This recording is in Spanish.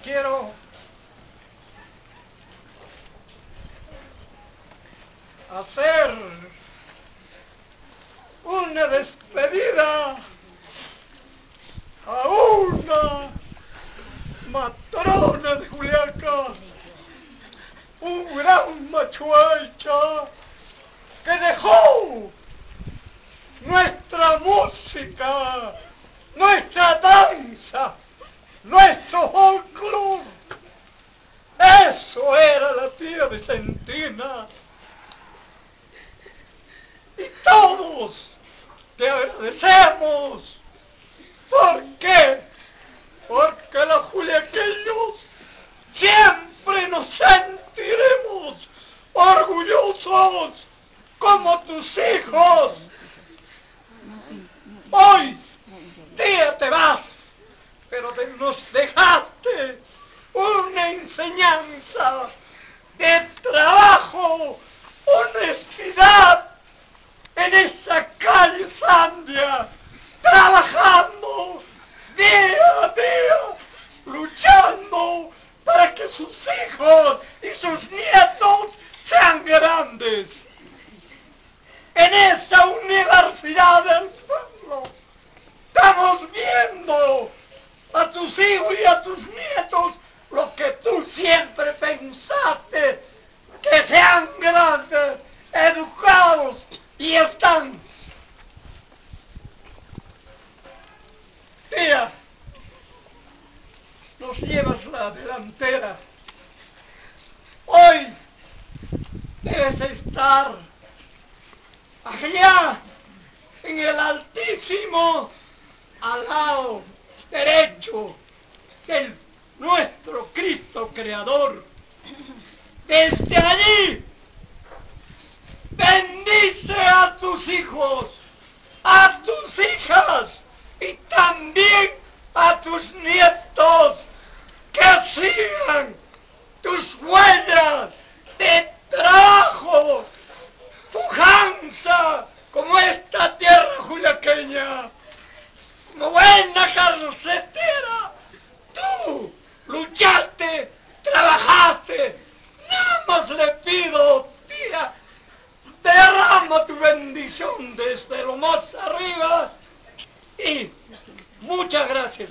quiero hacer una despedida a una matrona de Juliaca, un gran machuelcha que dejó nuestra música, nuestra danza, nuestro folclore. Eso era la tía Vicentina. Y todos te agradecemos. ¿Por qué? Porque los juliaqueños siempre nos sentiremos orgullosos como tus hijos. Hoy, tía, te vas, pero nos dejaste una enseñanza de trabajo, honestidad en esa calle Sandia, trabajando día a día, luchando para que sus hijos y sus nietos sean grandes. En esa universidad del pueblo estamos viendo a tus hijos y a tus nietos lo que tú siempre pensaste, que sean grandes, educados y están. Tía, nos llevas la delantera. Hoy debes estar allá en el Altísimo, al lado derecho de nuestro Cristo Creador. Desde allí, bendice a tus hijos, a tus hijas y también a tus nietos, que sigan tus huellas de trabajo, pujanza, como esta tierra juliaqueña. Como buena carcetera, tú luchaste, trabajaste. Nada más le pido, tía, derrama tu bendición desde lo más arriba y muchas gracias.